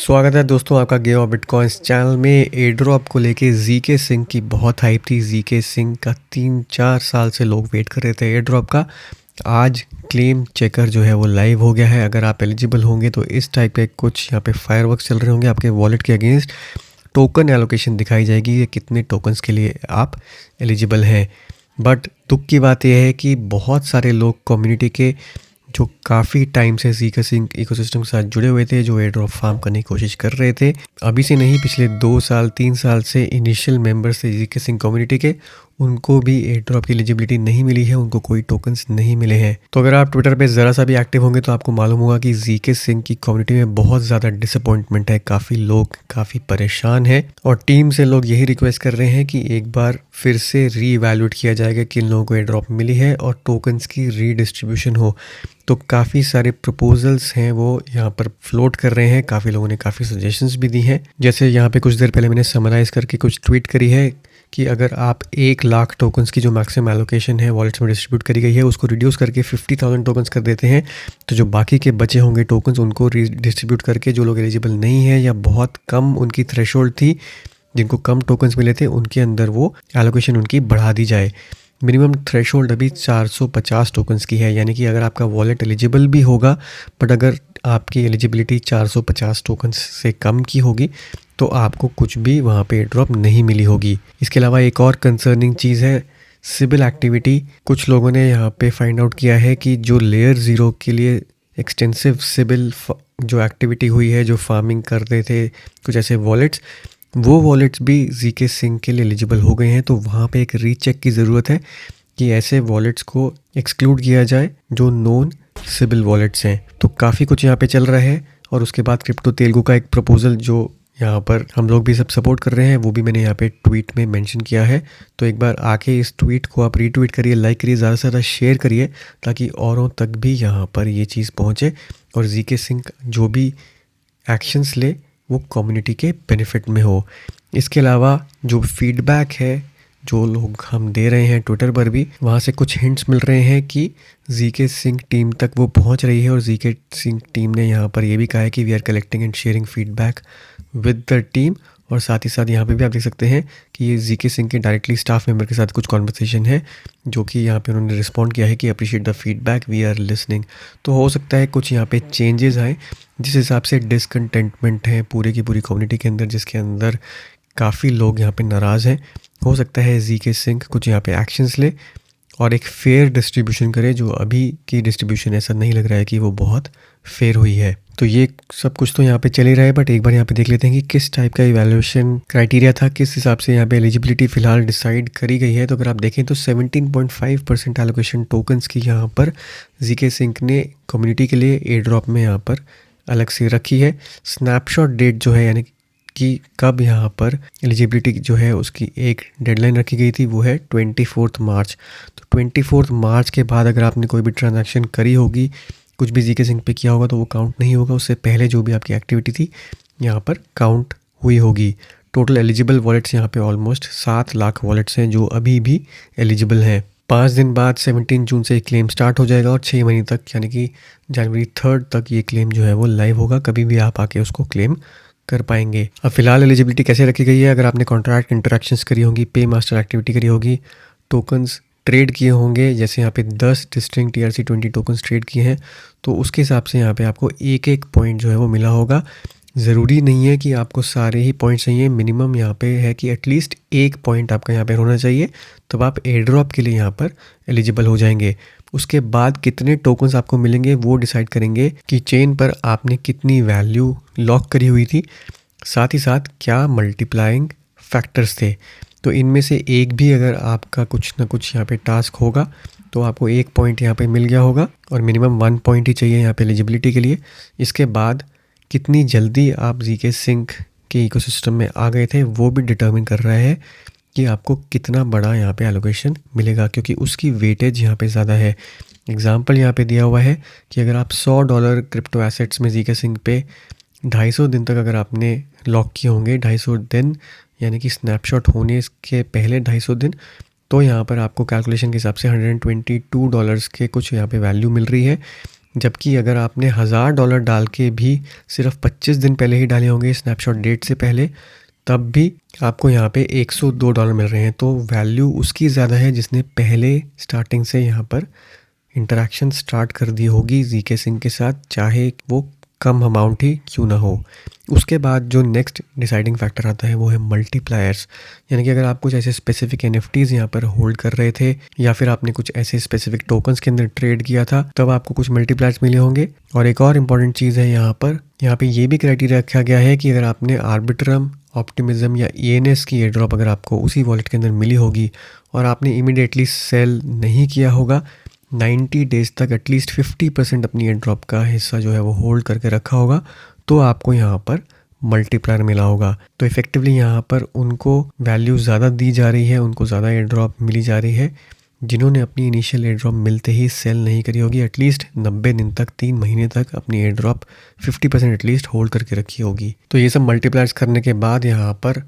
स्वागत है दोस्तों आपका गे ऑफ बिटकॉइंस चैनल में। एयर ड्रॉप को लेके जीके सिंह की बहुत हाइप थी। जीके सिंह का 3-4 साल से लोग वेट कर रहे थे एयर ड्रॉप का। आज क्लेम चेकर जो है वो लाइव हो गया है। अगर आप एलिजिबल होंगे तो इस टाइप के कुछ यहाँ पे फायरवर्क्स चल रहे होंगे आपके वॉलेट के अगेंस्ट। टोकन एलोकेशन दिखाई जाएगी कि कितने टोकन्स के लिए आप एलिजिबल हैं। बट दुख की बात यह है कि बहुत सारे लोग कम्युनिटी के जो काफ़ी टाइम से जीके सिंह इकोसिस्टम के साथ जुड़े हुए थे, जो एयर ड्रॉप फार्म करने की कोशिश कर रहे थे, अभी से नहीं पिछले 2 साल 3 साल से इनिशियल मेंबर्स थे जीके सिंह कम्युनिटी के, उनको भी एयर ड्रॉप की एलिजिबिलिटी नहीं मिली है, उनको कोई टोकन्स नहीं मिले हैं। तो अगर आप ट्विटर पे ज़रा सा भी एक्टिव होंगे तो आपको मालूम होगा कि जीके सिंह की कम्युनिटी में बहुत ज़्यादा डिसअपॉइंटमेंट है। काफ़ी लोग काफ़ी परेशान हैं और टीम से लोग यही रिक्वेस्ट कर रहे हैं कि एक बार फिर से रीवैल्यूएट किया जाएगा किन लोगों को एयर ड्रॉप मिली है और टोकन्स की रीडिस्ट्रीब्यूशन हो। तो काफ़ी सारे प्रपोजल्स हैं वो यहाँ पर फ्लोट कर रहे हैं। काफ़ी लोगों ने काफ़ी सजेशंस भी दी हैं। जैसे यहाँ पे कुछ देर पहले मैंने समराइज़ करके कुछ ट्वीट करी है कि अगर आप 1 लाख टोकन्स की जो मैक्सिमम एलोकेशन है वॉलेट्स में डिस्ट्रीब्यूट करी गई है उसको रिड्यूस करके 50,000 टोकन्स कर देते हैं, तो जो बाकी के बचे होंगे टोकन्स उनको डिस्ट्रीब्यूट करके जो लोग एलिजिबल नहीं है या बहुत कम उनकी थ्रेशोल्ड थी, जिनको कम टोकन्स मिले थे, उनके अंदर वो एलोकेशन उनकी बढ़ा दी जाए। मिनिमम थ्रेशोल्ड अभी 450 टोकन्स की है, यानी कि अगर आपका वॉलेट एलिजिबल भी होगा बट अगर आपकी एलिजिबिलिटी 450 टोकन्स से कम की होगी तो आपको कुछ भी वहाँ पे ड्रॉप नहीं मिली होगी। इसके अलावा एक और कंसर्निंग चीज़ है सिबिल एक्टिविटी। कुछ लोगों ने यहाँ पे फाइंड आउट किया है कि जो लेयर 0 के लिए एक्सटेंसिव सिबिल जो एक्टिविटी हुई है, जो फार्मिंग करते थे कुछ ऐसे वॉलेट्स, वो वॉलेट्स भी जीके सिंह के लिए एलिजिबल हो गए हैं। तो वहाँ पे एक रीचेक की ज़रूरत है कि ऐसे वॉलेट्स को एक्सक्लूड किया जाए जो नॉन सिबिल वॉलेट्स हैं। तो काफ़ी कुछ यहाँ पे चल रहा है। और उसके बाद क्रिप्टो तेलुगु का एक प्रपोजल जो यहाँ पर हम लोग भी सब सपोर्ट कर रहे हैं, वो भी मैंने यहाँ पे ट्वीट में मेंशन किया है। तो एक बार आके इस ट्वीट को आप रीट्वीट करिए, लाइक करिए, ज़्यादा से ज़्यादा शेयर करिए ताकि औरों तक भी यहाँ पर ये चीज़ पहुँचे और जीके सिंह जो भी एक्शंस ले वो कम्युनिटी के बेनिफिट में हो। इसके अलावा जो फीडबैक है जो लोग हम दे रहे हैं ट्विटर पर भी, वहाँ से कुछ हिंट्स मिल रहे हैं कि जीके सिंह टीम तक वो पहुँच रही है। और जीके सिंह टीम ने यहाँ पर ये भी कहा है कि we are collecting and sharing feedback with the team. और साथ ही साथ यहाँ पे भी आप देख सकते हैं कि ये जीके सिंह के डायरेक्टली स्टाफ मेंबर के साथ कुछ कॉन्वर्सेशन है जो कि यहाँ पे उन्होंने रिस्पॉन्ड किया है कि appreciate the feedback, we are listening. तो हो सकता है कुछ यहाँ पे चेंजेस आए जिस हिसाब से डिसकंटेंटमेंट है पूरे की पूरी कम्युनिटी के अंदर, जिसके अंदर काफ़ी लोग यहाँ पे नाराज़ हैं। हो सकता है जीके सिंह कुछ यहाँ पे एक्शंस ले और एक फेयर डिस्ट्रीब्यूशन करे। जो अभी की डिस्ट्रीब्यूशन ऐसा नहीं लग रहा है कि वो बहुत फेयर हुई है। तो ये सब कुछ तो यहाँ पे चल ही रहा है, बट एक बार यहाँ पे देख लेते हैं कि किस टाइप का इवैल्यूएशन क्राइटेरिया था, किस हिसाब से यहाँ पे एलिजिबिलिटी फ़िलहाल डिसाइड करी गई है। तो अगर आप देखें तो 17.5% एलोकेशन टोकन्स की यहाँ पर जीके सिंह ने कम्युनिटी के लिए एयर ड्रॉप में यहाँ पर अलग से रखी है। स्नैपशॉट डेट जो है यानी कि कब यहाँ पर एलिजिबिलिटी जो है उसकी एक डेडलाइन रखी गई थी, वो है 24 मार्च। तो 24 मार्च के बाद अगर आपने कोई भी ट्रांजैक्शन करी होगी, कुछ भी जीके सिंह पे किया होगा, तो वो काउंट नहीं होगा। उससे पहले जो भी आपकी एक्टिविटी थी यहाँ पर काउंट हुई होगी। टोटल एलिजिबल वॉलेट्स यहाँ पे ऑलमोस्ट 7 लाख वॉलेट्स हैं जो अभी भी एलिजिबल हैं। 5 दिन बाद 17 जून से क्लेम स्टार्ट हो जाएगा और 6 महीने तक यानी कि जनवरी 3 तक ये क्लेम जो है वो लाइव होगा। कभी भी आप आके उसको क्लेम कर पाएंगे। अब फिलहाल एलिजिबिलिटी कैसे रखी गई है, अगर आपने कॉन्ट्रैक्ट इंटरेक्शंस करी होंगी, पे मास्टर एक्टिविटी करी होगी, टोकन्स ट्रेड किए होंगे, जैसे यहाँ पे 10 डिस्टिंक्ट TRC20 टोकन्स ट्रेड किए हैं, तो उसके हिसाब से यहाँ पे आपको एक एक पॉइंट जो है वो मिला होगा। ज़रूरी नहीं है कि आपको सारे ही पॉइंट्स चाहिए, मिनिमम यहाँ पे है कि एटलीस्ट एक पॉइंट आपका यहाँ पे होना चाहिए, तब आप एयर ड्रॉप के लिए यहाँ पर एलिजिबल हो जाएंगे। उसके बाद कितने टोकन्स आपको मिलेंगे वो डिसाइड करेंगे कि चेन पर आपने कितनी वैल्यू लॉक करी हुई थी, साथ ही साथ क्या मल्टीप्लाइंग फैक्टर्स थे। तो इनमें से एक भी अगर आपका कुछ ना कुछ यहाँ पे टास्क होगा तो आपको एक पॉइंट यहाँ पे मिल गया होगा और मिनिमम 1 पॉइंट ही चाहिए यहाँ पे एलिजिबिलिटी के लिए। इसके बाद कितनी जल्दी आप जीके सिंह के इकोसिस्टम में आ गए थे वो भी डिटर्मिन कर रहा है कि आपको कितना बड़ा यहाँ पे एलोकेशन मिलेगा, क्योंकि उसकी वेटेज यहाँ पे ज़्यादा है। एग्जांपल यहाँ पे दिया हुआ है कि अगर आप $100 क्रिप्टो एसेट्स में जीके सिंह पे 250 दिन तक अगर आपने लॉक किए होंगे, 250 दिन यानी कि स्नैपशॉट होने के पहले 250 दिन, तो यहाँ पर आपको कैलकुलेशन के हिसाब से $122 के कुछ यहाँ पे वैल्यू मिल रही है। जबकि अगर आपने $1000 डाल के भी सिर्फ 25 दिन पहले ही डाले होंगे स्नैपशॉट डेट से पहले, तब भी आपको यहाँ पे $102 मिल रहे हैं। तो वैल्यू उसकी ज़्यादा है जिसने पहले स्टार्टिंग से यहाँ पर इंटरेक्शन स्टार्ट कर दी होगी जीके सिंह के साथ, चाहे वो कम अमाउंट ही क्यों ना हो। उसके बाद जो नेक्स्ट डिसाइडिंग फैक्टर आता है वो है मल्टीप्लायर्स, यानी कि अगर आप कुछ ऐसे स्पेसिफिक एनएफटीज यहाँ पर होल्ड कर रहे थे या फिर आपने कुछ ऐसे स्पेसिफिक टोकन्स के अंदर ट्रेड किया था, तब आपको कुछ मल्टीप्लायर्स मिले होंगे। और एक और इम्पॉर्टेंट चीज़ है यहाँ पे ये भी क्राइटेरिया रखा गया है कि अगर आपने आर्बिट्रम, ऑप्टिमिज्म या ENS की एयर ड्रॉप अगर आपको उसी वॉलेट के अंदर मिली होगी और आपने इमीडिएटली सेल नहीं किया होगा, 90 डेज तक एटलीस्ट 50% अपनी एयर ड्रॉप का हिस्सा जो है वो होल्ड करके रखा होगा, तो आपको यहाँ पर मल्टीप्लायर मिला होगा। तो इफ़ेक्टिवली यहाँ पर उनको वैल्यू ज़्यादा दी जा रही है, उनको ज़्यादा एयर ड्रॉप मिली जा रही है जिन्होंने अपनी इनिशियल एयर ड्रॉप मिलते ही सेल नहीं करी होगी, एटलीस्ट 90 दिन तक, 3 महीने तक अपनी एयर ड्रॉप 50% एटलीस्ट होल्ड करके रखी होगी। तो ये सब मल्टीप्लायर्स करने के बाद यहाँ पर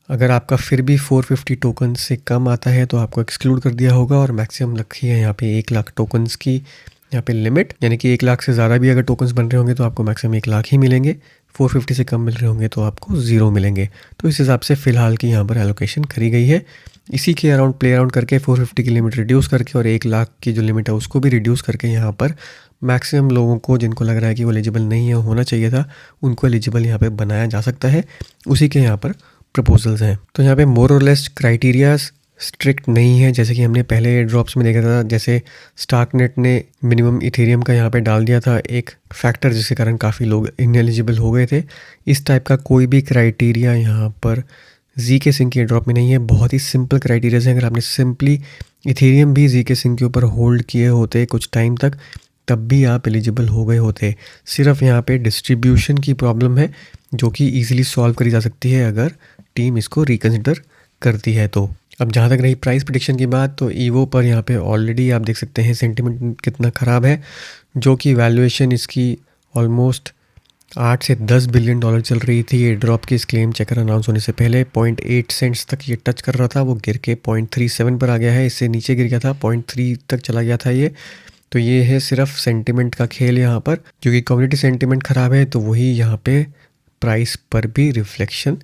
अगर आपका फिर भी 450 टोकन से कम आता है तो आपको एक्सक्लूड कर दिया होगा, और मैक्सिमम रखी है यहाँ पे 1 लाख टोकन्स की यहाँ पे लिमिट, यानी कि 1 लाख से ज़्यादा भी अगर टोकन्स बन रहे होंगे तो आपको मैक्सिमम 1 लाख ही मिलेंगे, 450 से कम मिल रहे होंगे तो आपको 0 मिलेंगे। तो इस हिसाब से फ़िलहाल की यहाँ पर एलोकेशन करी गई है। इसी के अराउंड प्ले अराउंड करके 450 की लिमिट रिड्यूस करके और 1 लाख की जो लिमिट है उसको भी रिड्यूस करके यहाँ पर मैक्सिमम लोगों को जिनको लग रहा है कि वो एलिजिबल नहीं है, होना चाहिए था, उनको एलिजिबल यहाँ पे बनाया जा सकता है। उसी के यहाँ पर प्रपोजल्स हैं। तो यहाँ पे मोर और लेस क्राइटेरियाज स्ट्रिक्ट नहीं है, जैसे कि हमने पहले ड्रॉप्स में देखा था, जैसे स्टार्कनेट ने मिनिमम इथेरियम का यहाँ पे डाल दिया था एक फैक्टर, जिसके कारण काफ़ी लोग इनएलिजिबल हो गए थे। इस टाइप का कोई भी क्राइटेरिया यहाँ पर जीके सिंह की ड्रॉप में नहीं है। बहुत ही सिंपल क्राइटेरियाज हैं। अगर आपने सिंपली इथेरियम भी जीके सिंह के ऊपर होल्ड किए होते कुछ टाइम तक, तब भी आप एलिजिबल हो गए होते। सिर्फ यहाँ पे डिस्ट्रीब्यूशन की प्रॉब्लम है जो कि ईजिली सॉल्व करी जा सकती है अगर टीम इसको रिकन्सिडर करती है तो। अब जहाँ तक रही प्राइस प्रेडिक्शन की बात, तो ईवो पर यहाँ पे ऑलरेडी आप देख सकते हैं सेंटिमेंट कितना ख़राब है, जो कि वैल्यूएशन इसकी ऑलमोस्ट 8 से 10 बिलियन डॉलर चल रही थी। ये ड्रॉप की इस क्लेम चेकर अनाउंस होने से पहले 0.8 सेंट्स तक ये टच कर रहा था, वो गिर के 0.37 पर आ गया है, इससे नीचे गिर गया था, 0.3 तक चला गया था ये। तो ये है सिर्फ सेंटिमेंट का खेल यहाँ पर, क्योंकि कम्युनिटी सेंटिमेंट ख़राब है तो वही यहाँ पे प्राइस पर भी रिफ्लेक्शन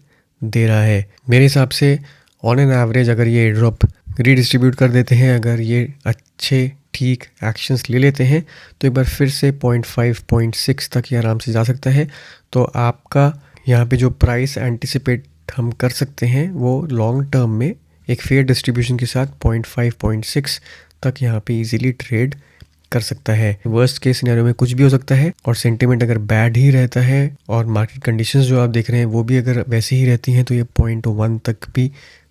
दे रहा है। मेरे हिसाब से ऑन एन एवरेज अगर ये ड्रॉप रीडिस्ट्रीब्यूट कर देते हैं, अगर ये अच्छे ठीक एक्शंस ले लेते हैं, तो एक बार फिर से 0.5 0.6 तक ये आराम से जा सकता है। तो आपका यहाँ पे जो प्राइस एंटिसिपेट हम कर सकते हैं वो लॉन्ग टर्म में एक फेयर डिस्ट्रीब्यूशन के साथ 0.5 0.6 तक यहाँ पे इजीली ट्रेड कर सकता है। वर्स्ट केस सिनेरियो में कुछ भी हो सकता है, और सेंटिमेंट अगर बैड ही रहता है और मार्केट कंडीशंस जो आप देख रहे हैं वो भी अगर वैसी ही रहती हैं, तो ये 0.1 तक भी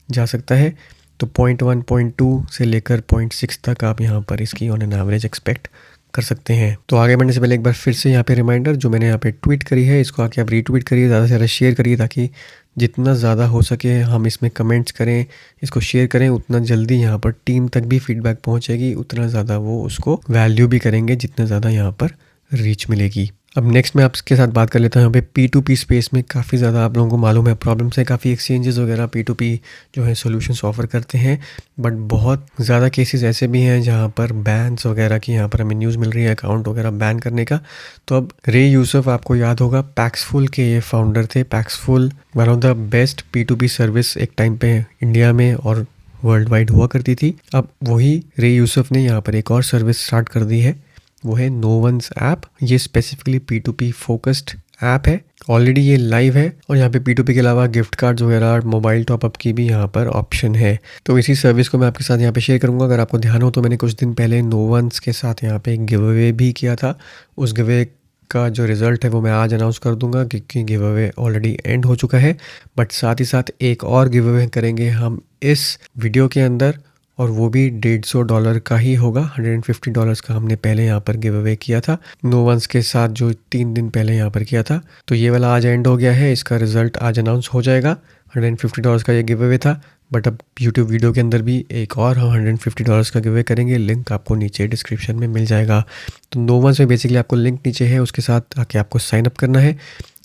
जा सकता है। तो 0.1 0.2 से लेकर 0.6 तक आप यहाँ पर इसकी ऑन एन एवरेज एक्सपेक्ट कर सकते हैं। तो आगे बढ़ने से पहले एक बार फिर से यहाँ पे रिमाइंडर, जो मैंने यहाँ पे ट्वीट करी है इसको आके आप रीट्वीट करिए, ज़्यादा से ज़्यादा शेयर करिए, ताकि जितना ज़्यादा हो सके हम इसमें कमेंट्स करें, इसको शेयर करें, उतना जल्दी यहाँ पर टीम तक भी फीडबैक पहुँचेगी, उतना ज़्यादा वो उसको वैल्यू भी करेंगे, जितना ज़्यादा यहाँ पर रीच मिलेगी। अब नेक्स्ट मैं आपके साथ बात कर लेता हूँ। यहाँ पे P2P स्पेस में काफ़ी ज़्यादा आप लोगों को मालूम है प्रॉब्लम्स है, काफ़ी एक्सचेंजेस वगैरह P2P जो है सॉल्यूशंस ऑफर करते हैं, बट बहुत ज़्यादा केसेस ऐसे भी हैं जहाँ पर बैन्स वगैरह की यहाँ पर हमें न्यूज़ मिल रही है अकाउंट वगैरह बैन करने का। तो अब रे यूसुफ, आपको याद होगा, पैक्सफुल के ये फाउंडर थे। Paxful one of the best P2P service एक टाइम पे इंडिया में और वर्ल्ड वाइड हुआ करती थी। अब वही रे यूसुफ ने यहाँ पर एक और सर्विस स्टार्ट कर दी है, वो है नोवंस ऐप। ये स्पेसिफिकली P2P फोकस्ड ऐप है, ऑलरेडी ये लाइव है, और यहाँ पे P2P के अलावा गिफ्ट कार्ड्स वगैरह, मोबाइल टॉपअप की भी यहाँ पर ऑप्शन है। तो इसी सर्विस को मैं आपके साथ यहाँ पे शेयर करूँगा। अगर आपको ध्यान हो तो मैंने कुछ दिन पहले नोवंस के साथ यहाँ पे एक गिव अवे भी किया था। उस गिव अवे का जो रिज़ल्ट है वो मैं आज अनाउंस कर दूंगा, क्योंकि गिव अवे ऑलरेडी एंड हो चुका है, बट साथ ही साथ एक और गिव अवे करेंगे हम इस वीडियो के अंदर, और वो भी $150 का ही होगा। $150 का हमने पहले यहाँ पर गिव अवे किया था नोवंस के साथ, जो 3 दिन पहले यहाँ पर किया था। तो ये वाला आज एंड हो गया है, इसका रिजल्ट आज अनाउंस हो जाएगा। $150 का ये गिव अवे था, बट अब यूट्यूब वीडियो के अंदर भी एक और हम $150 का गिव अवे करेंगे। लिंक आपको नीचे डिस्क्रिप्शन में मिल जाएगा। तो नोवंस में बेसिकली आपको लिंक नीचे है, उसके साथ आके आपको साइन अप करना है।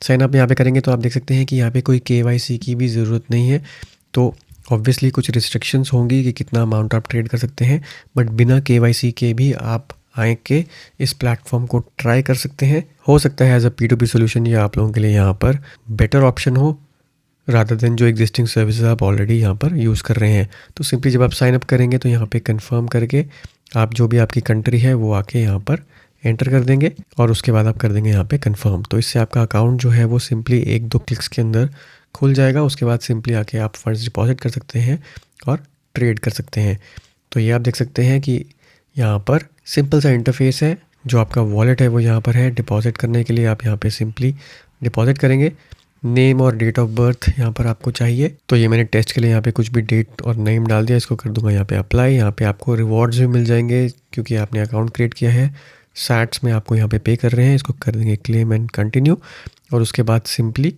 साइन अप यहाँ पे करेंगे तो आप देख सकते हैं कि यहाँ पे कोई KYC की भी ज़रूरत नहीं है। तो ऑब्वियसली कुछ रिस्ट्रिक्शंस होंगी कि कितना अमाउंट आप ट्रेड कर सकते हैं, बट बिना KYC के भी आप आके इस प्लेटफॉर्म को ट्राई कर सकते हैं। हो सकता है एज अ P2P सोल्यूशन ये आप लोगों के लिए यहाँ पर बेटर ऑप्शन हो रादर देन जो एग्जिस्टिंग सर्विसेज आप ऑलरेडी यहाँ पर यूज़ कर रहे हैं। तो सिंपली जब आप साइन अप करेंगे तो यहाँ पे कंफर्म करके आप जो भी आपकी कंट्री है वो आके यहाँ पर एंटर कर देंगे और उसके बाद आप कर देंगे यहाँ पे कंफर्म। तो इससे आपका अकाउंट जो है वो सिंपली 1-2 क्लिक्स के अंदर खुल जाएगा। उसके बाद सिंपली आके आप फंड्स डिपॉजिट कर सकते हैं और ट्रेड कर सकते हैं। तो ये आप देख सकते हैं कि यहाँ पर सिंपल सा इंटरफेस है। जो आपका वॉलेट है वो यहाँ पर है। डिपॉजिट करने के लिए आप यहाँ पे सिंपली डिपॉजिट करेंगे। नेम और डेट ऑफ बर्थ यहाँ पर आपको चाहिए। तो ये मैंने टेस्ट के लिए यहाँ पे कुछ भी डेट और नेम डाल दिया। इसको कर दूंगा यहाँ पे अप्लाई। यहाँ पे आपको रिवॉर्ड्स भी मिल जाएंगे क्योंकि आपने अकाउंट क्रिएट किया है। सैट्स में आपको यहाँ पे कर रहे हैं। इसको कर देंगे क्लेम एंड कंटिन्यू और उसके बाद सिंपली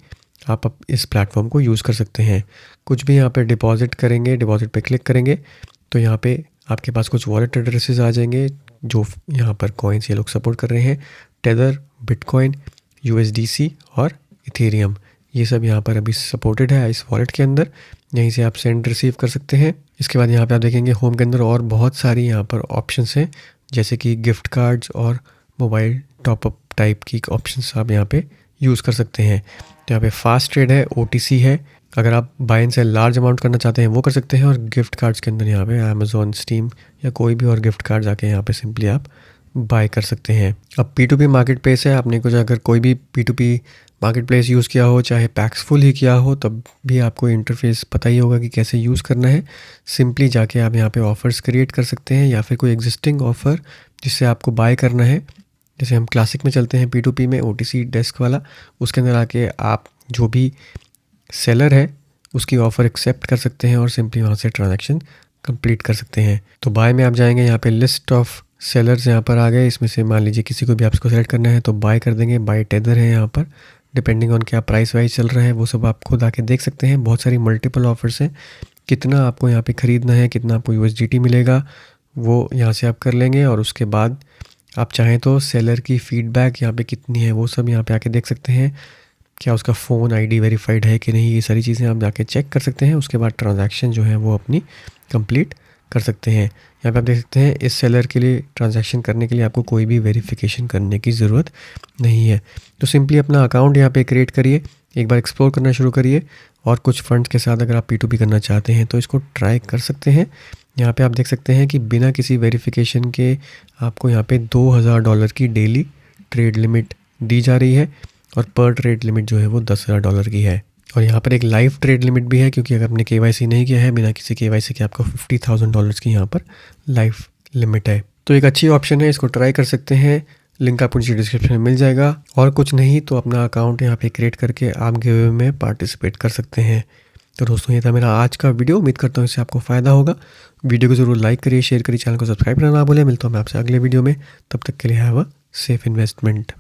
आप इस प्लेटफॉर्म को यूज़ कर सकते हैं। कुछ भी यहाँ पे डिपॉजिट करेंगे, डिपॉजिट पे क्लिक करेंगे तो यहाँ पे आपके पास कुछ वॉलेट एड्रेसेस आ जाएंगे जो यहाँ पर कॉइन्स ये लोग सपोर्ट कर रहे हैं। टेदर, बिटकॉइन, USDC और इथेरियम, ये सब यहाँ पर अभी सपोर्टेड है इस वॉलेट के अंदर। यहीं से आप सेंड रिसीव कर सकते हैं। इसके बाद यहाँ पे आप देखेंगे होम के अंदर और बहुत सारी यहाँ पर ऑप्शंस हैं जैसे कि गिफ्ट कार्ड्स और मोबाइल टॉपअप टाइप की ऑप्शंस आप यहाँ पे यूज़ कर सकते हैं। तो यहाँ पे फास्ट ट्रेड है, OTC है। अगर आप buy and sell large amount करना चाहते हैं वो कर सकते हैं। और गिफ्ट कार्ड्स के अंदर यहाँ पे अमेज़ॉन, स्टीम या कोई भी और गिफ्ट कार्ड्स आके यहाँ पे सिंपली आप बाय कर सकते हैं। अब P2P मार्केट प्लेस है। आपने कुछ अगर कोई भी P2P मार्केट प्लेस यूज़ किया हो, चाहे पैक्सफुल ही किया हो, तब भी आपको इंटरफेस पता ही होगा कि कैसे यूज़ करना है। सिंपली जाके आप यहाँ पे ऑफ़र्स क्रिएट कर सकते हैं या फिर कोई एग्जिस्टिंग ऑफ़र जिससे आपको बाय करना है। जैसे हम क्लासिक में चलते हैं P2P में, OTC डेस्क वाला, उसके अंदर आके आप जो भी सेलर है उसकी ऑफ़र एक्सेप्ट कर सकते हैं और सिंपली वहाँ से ट्रांजैक्शन कंप्लीट कर सकते हैं। तो बाय में आप जाएंगे, यहाँ पे लिस्ट ऑफ सेलर्स यहाँ पर आ गए। इसमें से मान लीजिए किसी को भी आपको सेलेक्ट करना है तो बाय कर देंगे। बाय टेदर है यहाँ पर, डिपेंडिंग ऑन क्या प्राइस वाइज चल रहा है वो सब आप खुद आके देख सकते हैं। बहुत सारी मल्टीपल ऑफर्स हैं। कितना आपको यहाँ पे ख़रीदना है, कितना आपको USDT मिलेगा वो यहाँ से आप कर लेंगे। और उसके बाद आप चाहें तो सेलर की फ़ीडबैक यहाँ पे कितनी है वो सब यहाँ पे आके देख सकते हैं। क्या उसका फ़ोन ID वेरीफाइड है कि नहीं, ये सारी चीज़ें आप जाके चेक कर सकते हैं। उसके बाद ट्रांजैक्शन जो है वो अपनी कंप्लीट कर सकते हैं। यहाँ पे आप देख सकते हैं इस सेलर के लिए ट्रांजैक्शन करने के लिए आपको कोई भी वेरिफिकेशन करने की ज़रूरत नहीं है। तो सिंपली अपना अकाउंट यहाँ पे क्रिएट करिए, एक बार एक्सप्लोर करना शुरू करिए और कुछ फंड्स के साथ अगर आप P2P करना चाहते हैं तो इसको ट्राई कर सकते हैं। यहाँ पे आप देख सकते हैं कि बिना किसी वेरिफिकेशन के आपको यहाँ पे $2000 की डेली ट्रेड लिमिट दी जा रही है और पर ट्रेड लिमिट जो है वो $10,000 की है। और यहाँ पर एक लाइव ट्रेड लिमिट भी है क्योंकि अगर आपने KYC नहीं किया है, बिना किसी KYC के आपको $50,000 की यहाँ पर लाइव लिमिट है। तो एक अच्छी ऑप्शन है, इसको ट्राई कर सकते हैं। लिंक आपको नीचे डिस्क्रिप्शन में मिल जाएगा। और कुछ नहीं तो अपना अकाउंट यहाँ पे क्रिएट करके आप गिव में पार्टिसिपेट कर सकते हैं। तो दोस्तों ये था मेरा आज का वीडियो। उम्मीद करता हूँ इससे आपको फ़ायदा होगा। वीडियो को ज़रूर लाइक करिए, शेयर करिए, चैनल को सब्सक्राइब करना ना भूलें। मिलता हूँ मैं आपसे अगले वीडियो में। तब तक के लिए हैव अ सेफ इन्वेस्टमेंट।